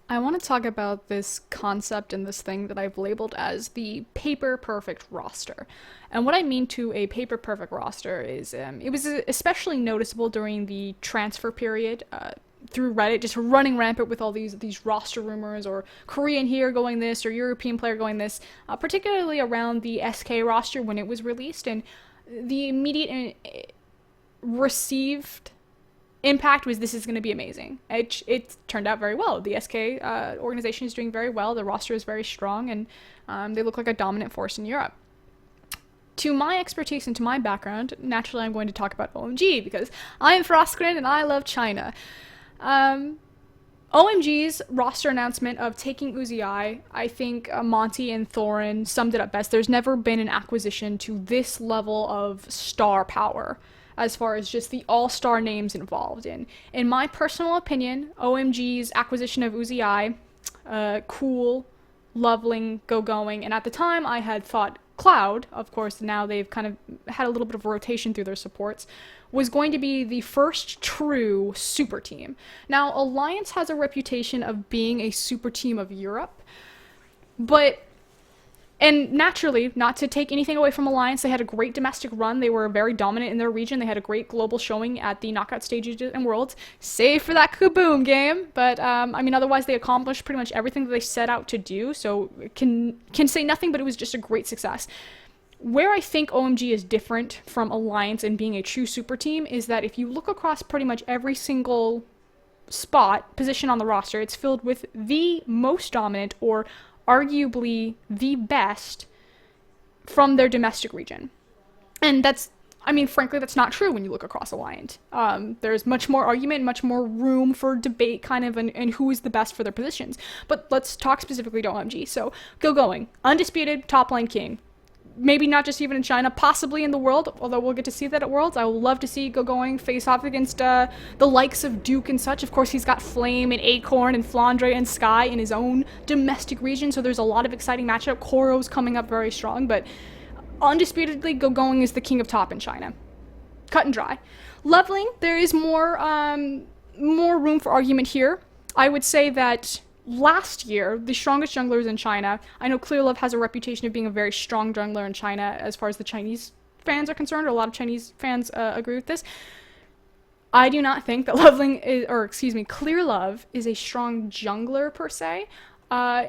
I want to talk about this concept and this thing that I've labeled as the paper perfect roster. And what I mean to a paper perfect roster is it was especially noticeable during the transfer period. Through Reddit, just running rampant with all these roster rumors, or Korean here going this, or European player going this, particularly around the SK roster when it was released, and the immediate received impact was this is going to be amazing. It turned out very well. The SK organization is doing very well. The roster is very strong, and they look like a dominant force in Europe. To my expertise and to my background, naturally I'm going to talk about OMG because I am Frostgren and I love China. Um, OMG's roster announcement of taking Uzi, I think Monty and Thorin summed it up best. There's never been an acquisition to this level of star power as far as just the all-star names involved. In my personal opinion, OMG's acquisition of Uzi, cool, Loveling, Go Going, and at the time I had thought Cloud, of course, now they've kind of had a little bit of rotation through their supports, was going to be the first true super team. Now, Alliance has a reputation of being a super team of Europe, but and naturally, not to take anything away from Alliance, they had a great domestic run. They were very dominant in their region. They had a great global showing at the knockout stages and worlds, save for that Kaboom game. But I mean, otherwise they accomplished pretty much everything that they set out to do. So can say nothing, but it was just a great success. Where I think OMG is different from Alliance and being a true super team is that if you look across pretty much every single position on the roster, it's filled with the most dominant or arguably the best from their domestic region. And that's, I mean, frankly, that's not true when you look across Alliant. There's much more argument, much more room for debate, kind of, and who is the best for their positions. But let's talk specifically to OMG. So, Go Going, undisputed top lane king. Maybe not just even in China, possibly in the world, although we'll get to see that at Worlds. I would love to see Go Going face off against the likes of Duke and such. Of course, he's got Flame and Acorn and Flandre and Sky in his own domestic region, so there's a lot of exciting matchup. Koro's coming up very strong, but undisputedly, Go Going is the king of top in China. Cut and dry. Leveling, there is more room for argument here. I would say that last year, the strongest junglers in China, I know Clearlove has a reputation of being a very strong jungler in China as far as the Chinese fans are concerned, or a lot of Chinese fans agree with this. I do not think that Clearlove is a strong jungler per se.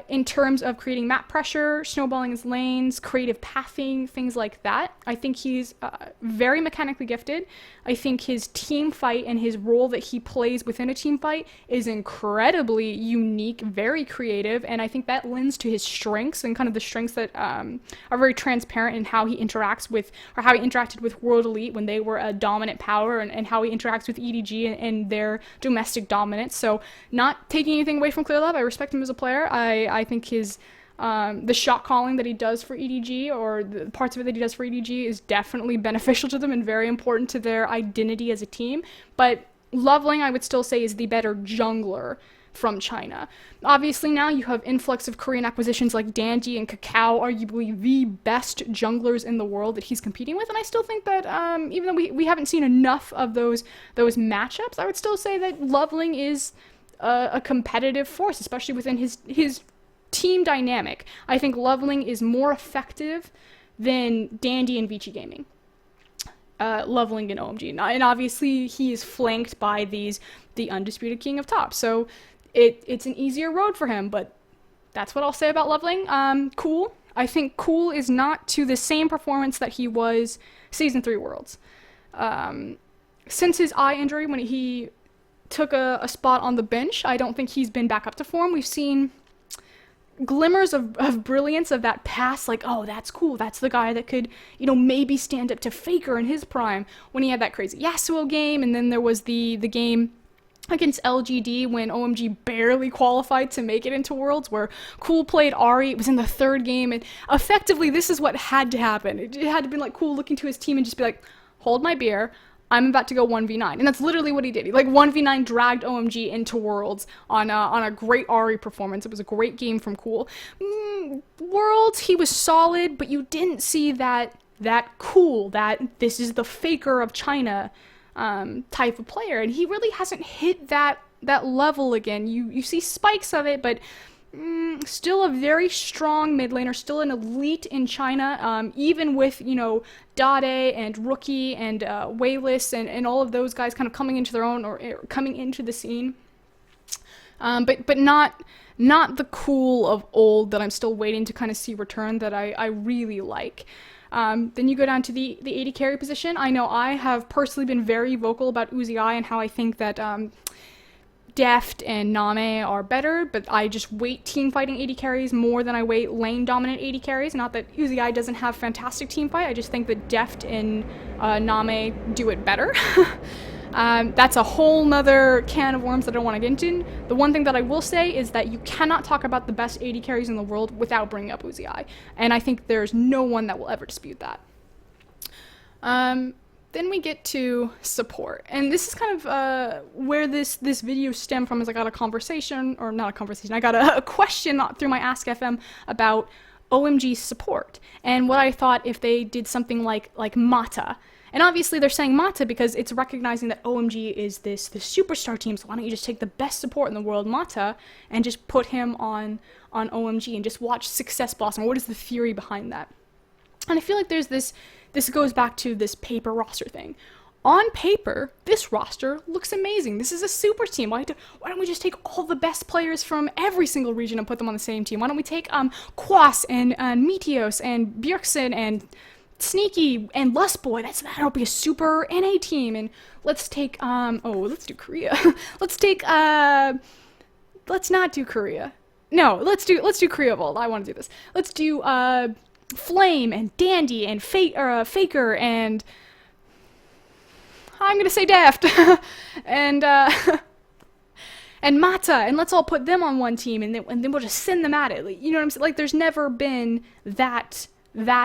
In terms of creating map pressure, snowballing his lanes, creative pathing, things like that. I think he's very mechanically gifted. I think his team fight and his role that he plays within a team fight is incredibly unique, very creative, and I think that lends to his strengths and kind of the strengths that are very transparent in how he interacts with, or how he interacted with World Elite when they were a dominant power, and how he interacts with EDG and their domestic dominance. So not taking anything away from Clearlove, I respect him as a player. I think his the shot calling that he does for EDG, or the parts of it that he does for EDG, is definitely beneficial to them and very important to their identity as a team. But Loveling, I would still say, is the better jungler from China. Obviously now you have influx of Korean acquisitions like Dandy and Kakao, arguably the best junglers in the world that he's competing with, and I still think that even though we haven't seen enough of those matchups, I would still say that Loveling is a competitive force, especially within his team dynamic. I think Loveling is more effective than Dandy and Vici Gaming. Loveling and OMG. And obviously he is flanked by the undisputed king of top. So it's an easier road for him, but that's what I'll say about Loveling. Cool. I think Cool is not to the same performance that he was Season 3 Worlds. Since his eye injury, when he took a spot on the bench, I don't think he's been back up to form. We've seen glimmers of brilliance of that past, like, oh, that's cool, that's the guy that could, maybe stand up to Faker in his prime when he had that crazy Yasuo game, and then there was the game against LGD when OMG barely qualified to make it into Worlds, where Cool played Ahri. It was in the third game, and effectively this is what had to happen. It had to be like Cool looking to his team and just be like, hold my beer, I'm about to go 1v9. And that's literally what he did. He 1v9 dragged OMG into Worlds on a great Ahri performance. It was a great game from Cool. Worlds, he was solid, but you didn't see that Cool, that this is the Faker of China type of player. And he really hasn't hit that that level again. You see spikes of it, but still a very strong mid laner, still an elite in China, even with, Dade and Rookie and Wayless and all of those guys kind of coming into their own or coming into the scene. But not the cool of old that I'm still waiting to kind of see return that I really like. Then you go down to the AD carry position. I know I have personally been very vocal about Uzi and how I think that Deft and Name are better, but I just weight team fighting AD carries more than I weight lane dominant AD carries. Not that Uzi doesn't have fantastic team fight, I just think that Deft and Name do it better. That's a whole nother can of worms that I don't want to get into. The one thing that I will say is that you cannot talk about the best AD carries in the world without bringing up Uzi, and I think there's no one that will ever dispute that. Then we get to support, and this is kind of where this video stemmed from. Is I got a conversation, or not a conversation, I got a question through my Ask FM about OMG support, and what I thought if they did something like Mata. And obviously they're saying Mata because it's recognizing that OMG is this superstar team, so why don't you just take the best support in the world, Mata, and just put him on OMG and just watch success blossom? What is the theory behind that? And I feel like there's this goes back to this paper roster thing. On paper, this roster looks amazing. This is a super team. Why don't we just take all the best players from every single region and put them on the same team? Why don't we take Quas and Meteos and Bjergsen and Sneaky and Lustboy? That'll be a super NA team. And let's take let's do Korea. let's not do Korea. No, let's do Korea Vault. I want to do this. Let's do Flame and Dandy and Faker and I'm gonna say Deft and Mata, and let's all put them on one team, and then we'll just send them at it. You know what I'm saying? Like, there's never been that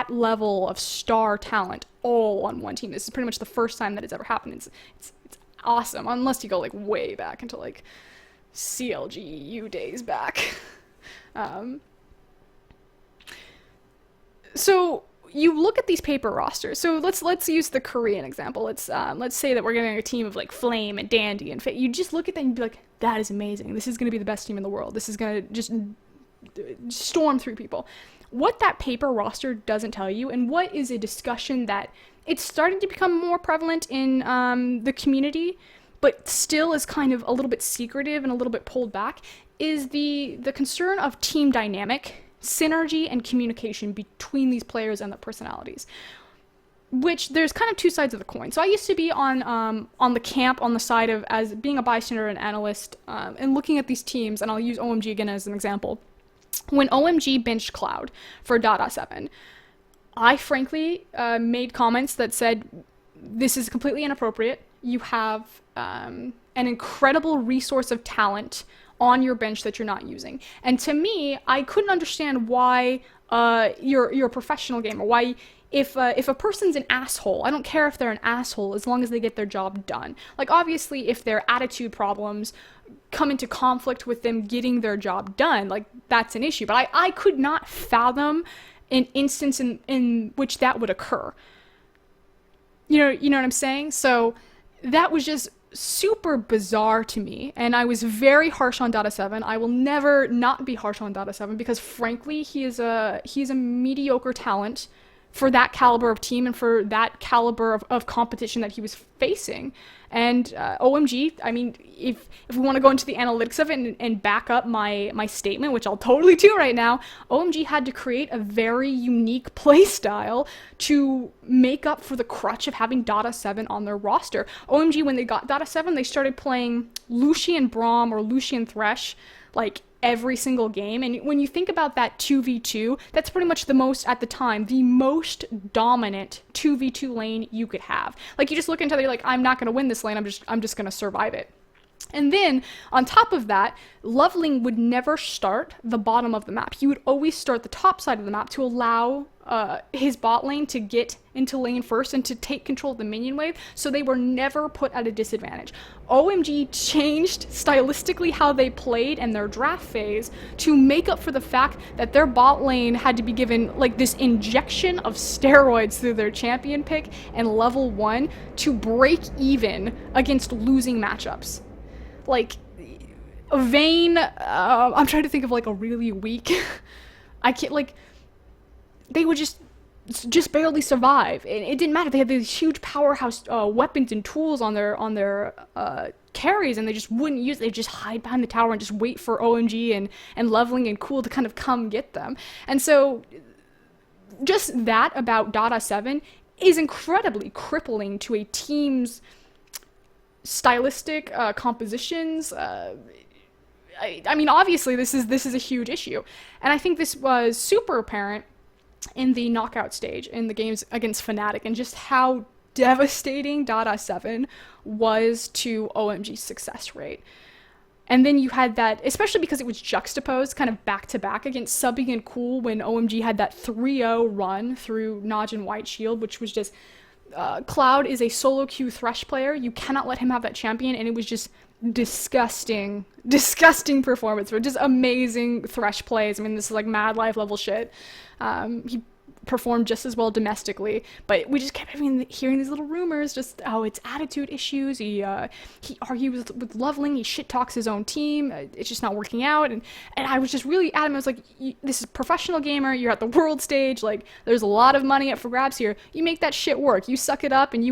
level of star talent all on one team. This is pretty much the first time that it's ever happened. It's awesome, unless you go like way back into like CLGU days back. So you look at these paper rosters. So let's use the Korean example. Let's say that we're getting a team of like Flame and Dandy and You just look at them and be like, that is amazing. This is going to be the best team in the world. This is going to just storm through people. What that paper roster doesn't tell you, and what is a discussion that it's starting to become more prevalent in the community, but still is kind of a little bit secretive and a little bit pulled back, is the concern of team dynamic, synergy, and communication between these players and their personalities. Which there's kind of two sides of the coin. So I used to be on the camp, on the side of as being a bystander and analyst, and looking at these teams, and I'll use OMG again as an example. When OMG benched Cloud for Dada 7, I frankly made comments that said, this is completely inappropriate. You have an incredible resource of talent on your bench that you're not using. And to me, I couldn't understand why you're a professional gamer. Why, if a person's an asshole, I don't care if they're an asshole as long as they get their job done. Like, obviously, if their attitude problems come into conflict with them getting their job done, like, that's an issue. But I could not fathom an instance in which that would occur. You know what I'm saying? So that was just super bizarre to me, and I was very harsh on Dada 7. I will never not be harsh on Dada 7 because frankly he is a mediocre talent for that caliber of team and for that caliber of competition that he was facing. And OMG, I mean, if we want to go into the analytics of it and back up my statement, which I'll totally do right now, OMG had to create a very unique play style to make up for the crutch of having Dada 7 on their roster. OMG, when they got Dada 7, they started playing Lucian Braum or Lucian Thresh, like, every single game. And when you think about that 2v2, that's pretty much the most, at the time, the most dominant 2v2 lane you could have. Like, you just look into it, you're like, I'm not going to win this lane, I'm just going to survive it. And then, on top of that, Loveling would never start the bottom of the map. He would always start the top side of the map to allow his bot lane to get into lane first and to take control of the minion wave, so they were never put at a disadvantage. OMG changed stylistically how they played in their draft phase to make up for the fact that their bot lane had to be given like this injection of steroids through their champion pick and level 1 to break even against losing matchups. Like, Vayne, I'm trying to think of like a really weak. I can't like they would just barely survive. It didn't matter. They had these huge powerhouse weapons and tools on their carries, and they just wouldn't use. They just hide behind the tower and just wait for OMG and Leveling and Cool to kind of come get them. And so, just that about Dota 7 is incredibly crippling to a team's stylistic compositions. I mean, obviously, this is a huge issue, and I think this was super apparent in the knockout stage in the games against Fnatic, and just how devastating Dota 7 was to OMG's success rate. And then you had that, especially because it was juxtaposed kind of back to back against Subbing and Cool when OMG had that 3-0 run through Naj and White Shield, which was just Cloud is a solo queue Thresh player. You cannot let him have that champion, and it was just disgusting performance for just amazing Thresh plays. I mean, this is like Mad Life level shit. He performed just as well domestically, but we just kept hearing these little rumors, just it's attitude issues. He argues with Leveling, he shit talks his own team. It's just not working out, and I was just really adamant. I was like, this is a professional gamer. You're at the world stage. Like, there's a lot of money up for grabs here. You make that shit work. You suck it up, and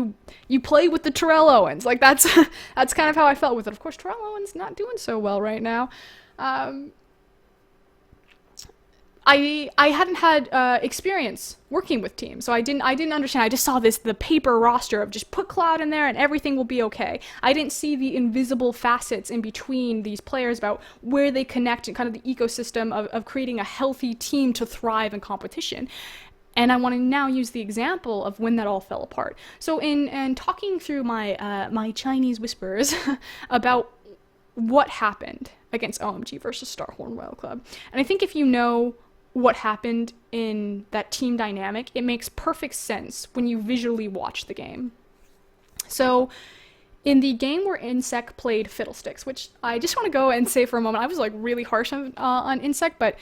you play with the Terrell Owens. Like, that's that's kind of how I felt with it. Of course, Terrell Owens not doing so well right now. I hadn't had experience working with teams, so I didn't understand. I just saw the paper roster of just put Cloud in there and everything will be okay. I didn't see the invisible facets in between these players about where they connect and kind of the ecosystem of creating a healthy team to thrive in competition. And I want to now use the example of when that all fell apart. So in talking through my Chinese whispers about what happened against OMG versus Starhorn Royal Club, and I think if you know what happened in that team dynamic, it makes perfect sense when you visually watch the game. So in the game where Insec played Fiddlesticks, which I just want to go and say for a moment, I was like really harsh on Insec, but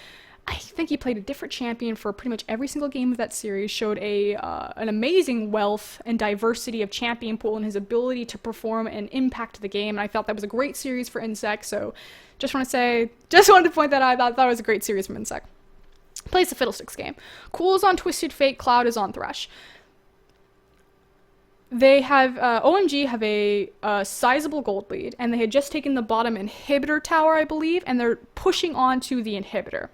I think he played a different champion for pretty much every single game of that series, showed an amazing wealth and diversity of champion pool and his ability to perform and impact the game, and I felt that was a great series for Insec, so just wanted to point that out. I thought it was a great series from Insec. Plays the Fiddlesticks game. Cool is on Twisted Fate, Cloud is on Thresh. They have, OMG have a sizable gold lead, and they had just taken the bottom inhibitor tower, I believe, and they're pushing on to the inhibitor.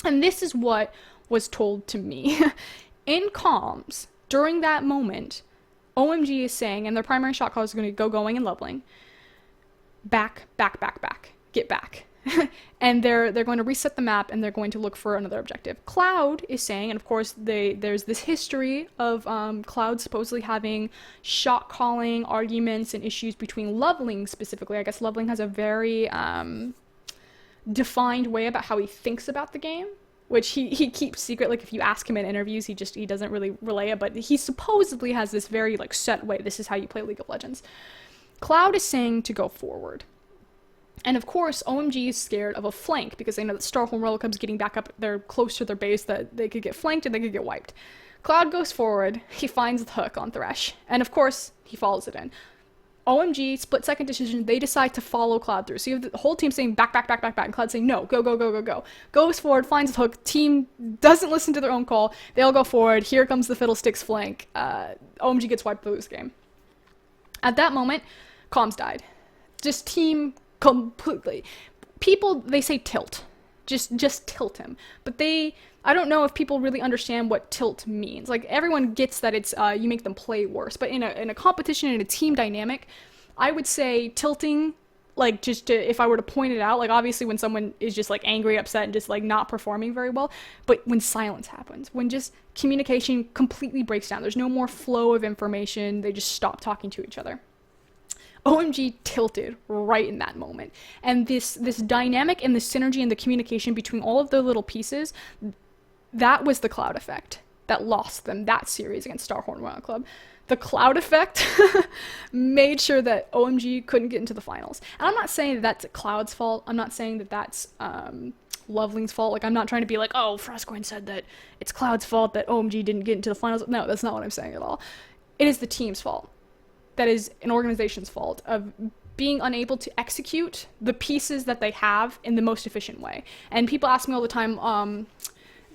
And this is what was told to me. In comms, during that moment, OMG is saying, and their primary shot caller is going to go going and Leveling, back, get back. And they're going to reset the map, and they're going to look for another objective. Cloud is saying, and of course there's this history of Cloud supposedly having shot calling arguments and issues between Leveling specifically. I guess Leveling has a very defined way about how he thinks about the game, which he keeps secret. Like, if you ask him in interviews, he doesn't really relay it, but he supposedly has this very like set way. This is how you play League of Legends. Cloud is saying to go forward. And of course, OMG is scared of a flank because they know that Starhorn Royal Club's getting back up. They're close to their base, that they could get flanked and they could get wiped. Cloud goes forward. He finds the hook on Thresh. And of course, he follows it in. OMG, split second decision, they decide to follow Cloud through. So you have the whole team saying back, and Cloud saying no, go. Goes forward, finds the hook, team doesn't listen to their own call, they all go forward, here comes the Fiddlesticks flank, OMG gets wiped, they lose game. At that moment, comms died. Just team completely. People, they say tilt. Just tilt him. But I don't know if people really understand what tilt means. Like, everyone gets that it's you make them play worse, but in a competition, in a team dynamic, I would say tilting, like, if I were to point it out, like, obviously when someone is just like angry, upset, and just like not performing very well, but when silence happens, when just communication completely breaks down, there's no more flow of information, they just stop talking to each other. OMG tilted right in that moment. And this dynamic and the synergy and the communication between all of the little pieces, that was the Cloud effect that lost them that series against Starhorn Royal Club. The Cloud effect made sure that OMG couldn't get into the finals. And I'm not saying that that's Cloud's fault. I'm not saying that that's Leveling's fault. Like, I'm not trying to be like, oh, Frostcoin said that it's Cloud's fault that OMG didn't get into the finals. No, that's not what I'm saying at all. It is the team's fault. That is an organization's fault of being unable to execute the pieces that they have in the most efficient way. And people ask me all the time,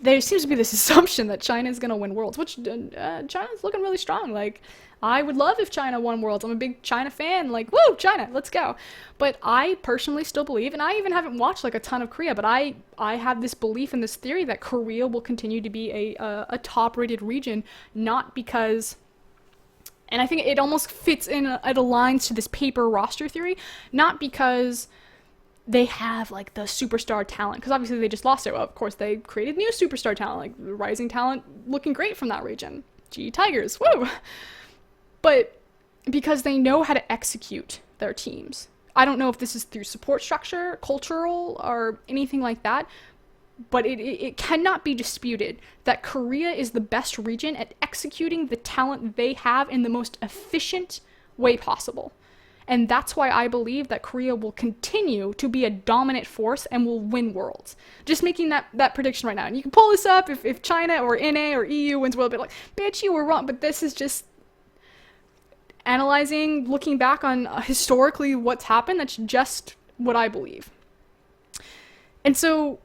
there seems to be this assumption that China is going to win Worlds, which China's looking really strong. Like, I would love if China won Worlds. I'm a big China fan. Like, woo, China, let's go. But I personally still believe, and I even haven't watched like a ton of Korea, but I have this belief in this theory that Korea will continue to be a top-rated region, not because, and I think it almost fits in, it aligns to this paper roster theory, not because they have like the superstar talent, because obviously they just lost it. Well, of course they created new superstar talent, like rising talent looking great from that region. Gee, Tigers, woo! But because they know how to execute their teams. I don't know if this is through support structure, cultural, or anything like that, but it cannot be disputed that Korea is the best region at executing the talent they have in the most efficient way possible. And that's why I believe that Korea will continue to be a dominant force and will win Worlds. Just making that prediction right now. And you can pull this up if China or NA or EU wins World, but like, bitch, you were wrong. But this is just analyzing, looking back on historically what's happened. That's just what I believe. And so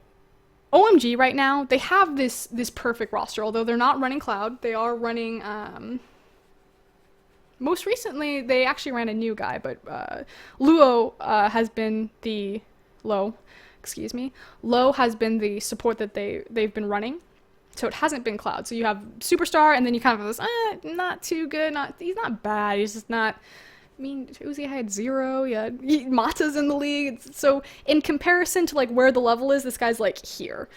OMG right now, they have this perfect roster. Although they're not running Cloud, they are running... most recently, they actually ran a new guy, but Luo has been the... Low has been the support that they've been running. So it hasn't been Cloud. So you have Superstar, and then you kind of have this, not too good, he's not bad, he's just not... I mean, Uzi had 0, Mata's in the league. So in comparison to like where the level is, this guy's like here.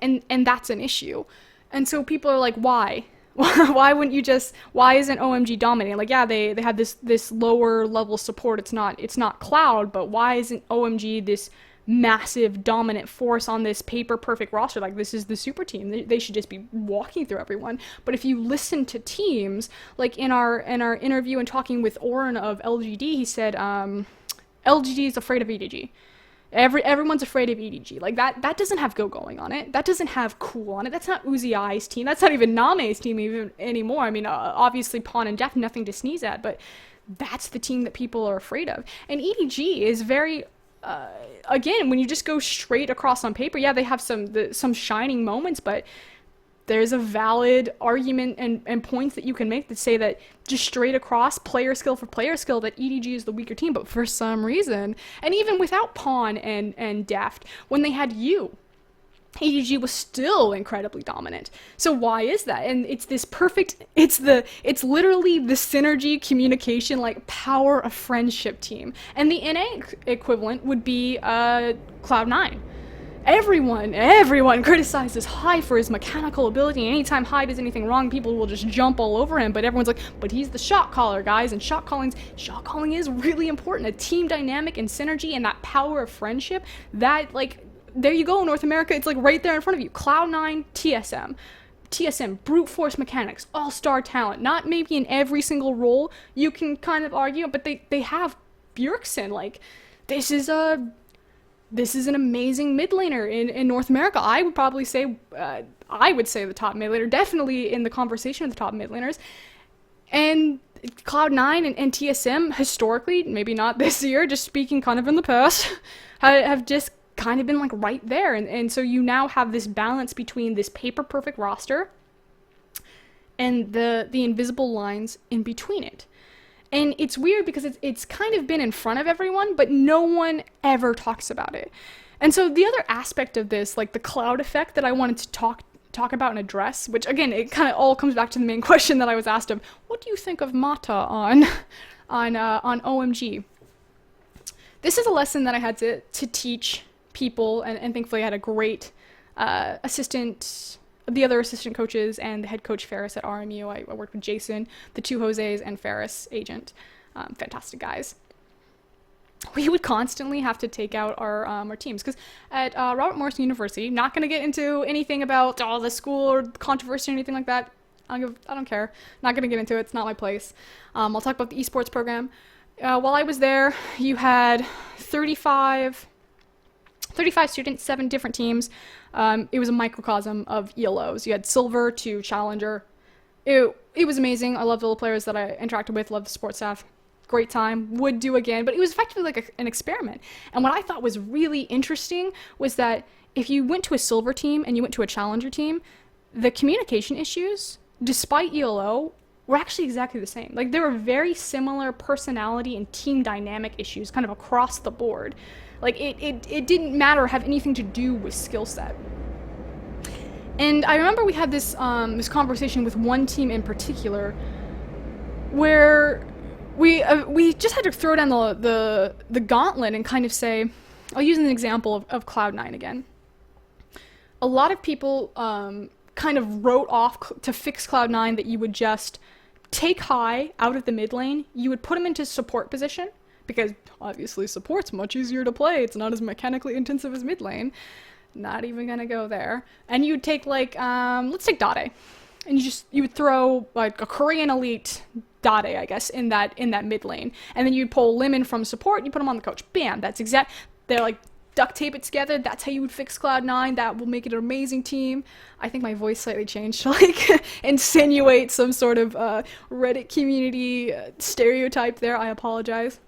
And that's an issue. And so people are like, why? Why wouldn't you just, why isn't OMG dominating? Like, yeah, they had this lower level support. It's not Cloud, but why isn't OMG this massive dominant force on this paper perfect roster? Like, this is the super team. They should just be walking through everyone. But if you listen to teams, like in our interview and talking with Oren of LGD, he said LGD is afraid of EDG. Everyone's afraid of EDG. Like, that doesn't have Go going on it. That doesn't have Cool on it. That's not Uzi I's team. That's not even Name's team even anymore. I mean, obviously Pawn and Def, nothing to sneeze at, but that's the team that people are afraid of. And EDG is very... again, when you just go straight across on paper, yeah, they have some shining moments, but there's a valid argument and points that you can make that say that just straight across, player skill for player skill, that EDG is the weaker team. But for some reason, and even without Pawn and Deft, when they had you, EDG was still incredibly dominant. So why is that? And it's this perfect, it's literally the synergy, communication, like power of friendship team. And the NA equivalent would be Cloud9. Everyone criticizes Hai for his mechanical ability. Anytime Hai does anything wrong, people will just jump all over him. But everyone's like, but he's the shot caller, guys. And shot calling is really important. A team dynamic and synergy and that power of friendship, that, like, there you go, North America. It's like right there in front of you. Cloud9, TSM, brute force mechanics, all-star talent. Not maybe in every single role you can kind of argue, but they have Bjergsen. Like, this is an amazing mid laner in North America. I would probably say, the top mid laner, definitely in the conversation of the top mid laners. And Cloud9 and TSM, historically, maybe not this year, just speaking kind of in the past, have just kind of been like right there. And so you now have this balance between this paper perfect roster and the invisible lines in between it. And it's weird because it's kind of been in front of everyone, but no one ever talks about it. And so the other aspect of this, like the Cloud effect that I wanted to talk about and address, which again, it kind of all comes back to the main question that I was asked of, what do you think of Mata on OMG? This is a lesson that I had to teach people, and thankfully I had a great assistant, the other assistant coaches, and the head coach Ferris at RMU. I worked with Jason, the two Jose's, and Ferris, agent. Fantastic guys. We would constantly have to take out our teams, because at Robert Morris University, not going to get into anything about the school or controversy or anything like that. I don't care. Not going to get into it. It's not my place. I'll talk about the esports program. While I was there, you had 35 students, 7 different teams. It was a microcosm of ELOs. You had silver to challenger. It was amazing. I loved all the players that I interacted with, loved the support staff. great time, would do again, but it was effectively like an experiment. And what I thought was really interesting was that if you went to a silver team and you went to a challenger team, the communication issues, despite ELO, were actually exactly the same. Like, there were very similar personality and team dynamic issues kind of across the board. Like, it didn't matter, have anything to do with skill set. And I remember we had this conversation with one team in particular where we just had to throw down the gauntlet and kind of say, I'll use an example of Cloud9 again. A lot of people kind of wrote off to fix Cloud9 that you would just take Hai out of the mid lane, you would put him into support position, because obviously support's much easier to play, it's not as mechanically intensive as mid lane. Not even gonna go there. And you'd take like, let's take Dade. And you would throw like a Korean elite Dade, I guess, in that mid lane. And then you'd pull Lemon from support, you put him on the coach. Bam, that's they're like, duct tape it together, that's how you would fix Cloud9, that will make it an amazing team. I think my voice slightly changed to like insinuate some sort of Reddit community stereotype there, I apologize.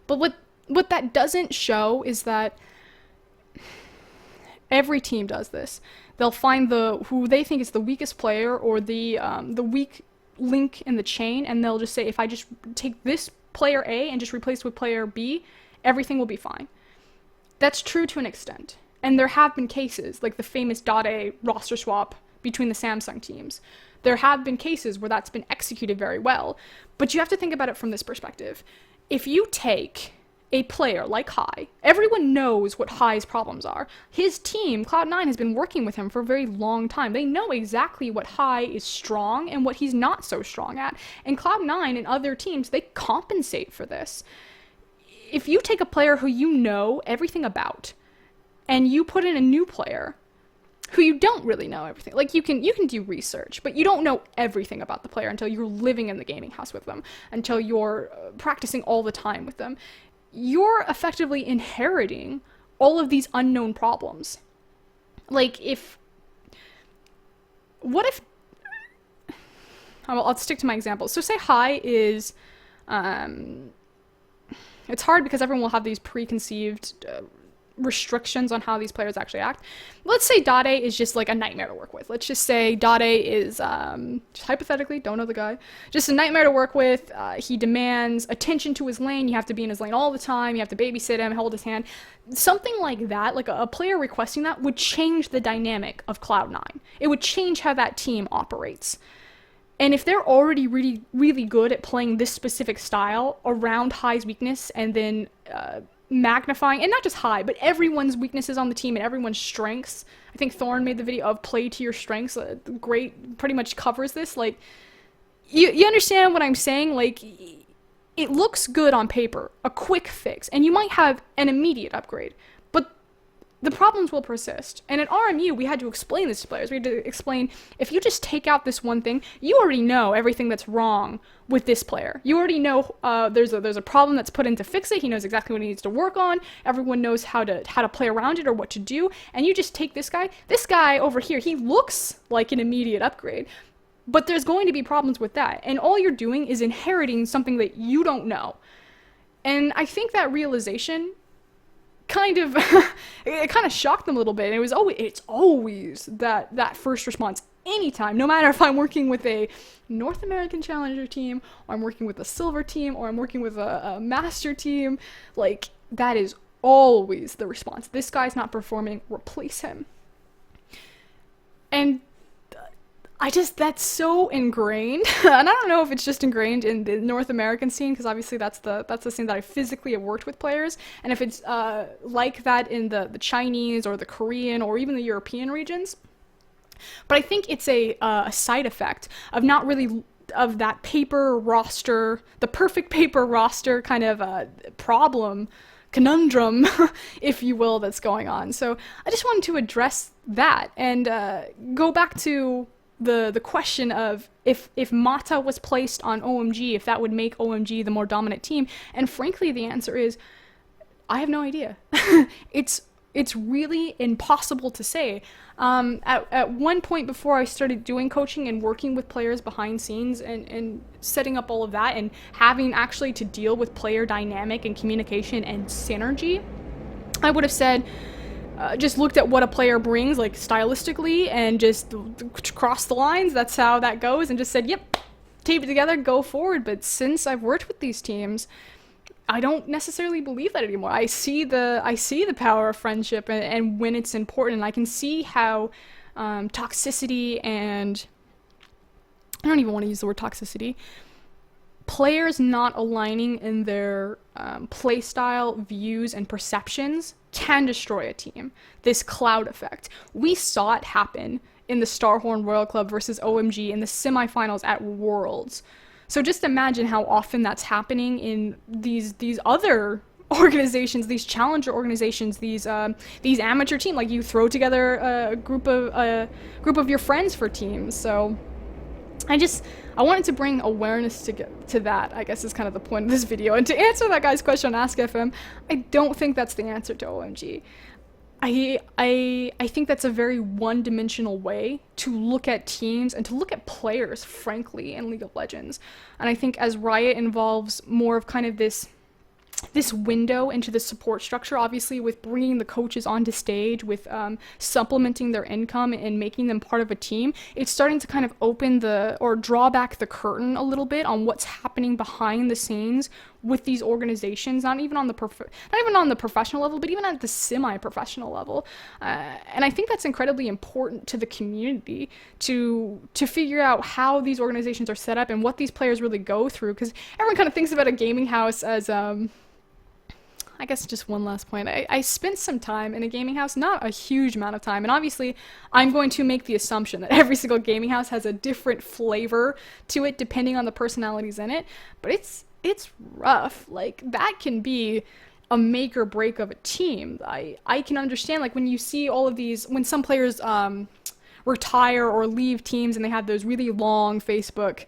But what that doesn't show is that every team does this. They'll find who they think is the weakest player or the weak link in the chain, and they'll just say, if I just take this player A and just replace with player B, everything will be fine. That's true to an extent. And there have been cases, like the famous Dade roster swap between the Samsung teams. There have been cases where that's been executed very well. But you have to think about it from this perspective. If you take a player like Hai, everyone knows what Hai's problems are. His team, Cloud9, has been working with him for a very long time. They know exactly what Hai is strong and what he's not so strong at. And Cloud9 and other teams, they compensate for this. If you take a player who you know everything about, and you put in a new player who you don't really know everything, like you can do research, but you don't know everything about the player until you're living in the gaming house with them, until you're practicing all the time with them, you're effectively inheriting all of these unknown problems. Like, I'll stick to my example. So say Hai is, it's hard because everyone will have these preconceived restrictions on how these players actually act. Let's say Dade is just like a nightmare to work with. Let's just say Dade is, just hypothetically, don't know the guy, just a nightmare to work with. He demands attention to his lane. You have to be in his lane all the time. You have to babysit him, hold his hand. Something like that, like a player requesting that, would change the dynamic of Cloud9. It would change how that team operates. And if they're already really, really good at playing this specific style around Hai's weakness and then magnifying, and not just Hai, but everyone's weaknesses on the team and everyone's strengths. I think Thorn made the video of play to your strengths. Great, pretty much covers this. Like, you understand what I'm saying? Like, it looks good on paper, a quick fix, and you might have an immediate upgrade. The problems will persist. And at RMU, we had to explain this to players. We had to explain, if you just take out this one thing, you already know everything that's wrong with this player. You already know there's a problem that's put in to fix it. He knows exactly what he needs to work on. Everyone knows how to play around it or what to do. And you just take this guy. This guy over here, he looks like an immediate upgrade. But there's going to be problems with that. And all you're doing is inheriting something that you don't know. And I think that realization it kind of shocked them a little bit. And it's always that first response anytime, no matter if I'm working with a North American Challenger team, or I'm working with a silver team, or I'm working with a master team, like, that is always the response. This guy's not performing, replace him. And that's so ingrained, and I don't know if it's just ingrained in the North American scene, because obviously that's the scene that I physically have worked with players, and if it's like that in the Chinese or the Korean or even the European regions. But I think it's a side effect of not really of that paper roster, the perfect paper roster kind of problem, conundrum, if you will, that's going on. So I just wanted to address that and go back to the question of if Mata was placed on OMG, if that would make OMG the more dominant team. And frankly, the answer is, I have no idea. It's it's really impossible to say. At one point before I started doing coaching and working with players behind scenes and setting up all of that and having actually to deal with player dynamic and communication and synergy, I would have said, just looked at what a player brings, like stylistically, and just crossed the lines. That's how that goes, and just said, yep, tape it together, go forward. But since I've worked with these teams, I don't necessarily believe that anymore. I see the power of friendship and when it's important. And I can see how toxicity, and I don't even want to use the word toxicity, players not aligning in their play style, views, and perceptions can destroy a team. This cloud effect. We saw it happen in the Starhorn Royal Club versus OMG in the semifinals at Worlds. So just imagine how often that's happening in these other organizations, these challenger organizations, these amateur teams. Like, you throw together a group of your friends for teams. So I wanted to bring awareness to that, I guess, is kind of the point of this video. And to answer that guy's question on Ask FM, I don't think that's the answer to OMG. I think that's a very one-dimensional way to look at teams and to look at players, frankly, in League of Legends. And I think as Riot involves more of kind of this window into the support structure, obviously with bringing the coaches onto stage, with supplementing their income and making them part of a team, it's starting to kind of draw back the curtain a little bit on what's happening behind the scenes with these organizations, not even on the professional level, but even at the semi-professional level. And I think that's incredibly important to the community to figure out how these organizations are set up and what these players really go through, because everyone kind of thinks about a gaming house as I guess just one last point. I spent some time in a gaming house, not a huge amount of time, and obviously I'm going to make the assumption that every single gaming house has a different flavor to it depending on the personalities in it, but it's rough. Like, that can be a make or break of a team. I can understand, like, when you see all of these, when some players retire or leave teams and they have those really long Facebook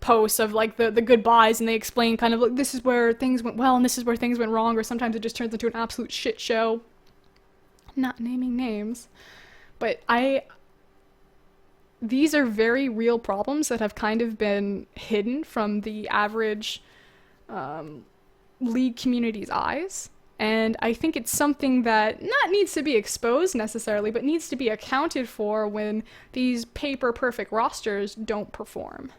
posts of like the goodbyes, and they explain kind of like, this is where things went well and this is where things went wrong, or sometimes it just turns into an absolute shit show. Not naming names, but these are very real problems that have kind of been hidden from the average league community's eyes. And I think it's something that not needs to be exposed necessarily, but needs to be accounted for when these paper perfect rosters don't perform.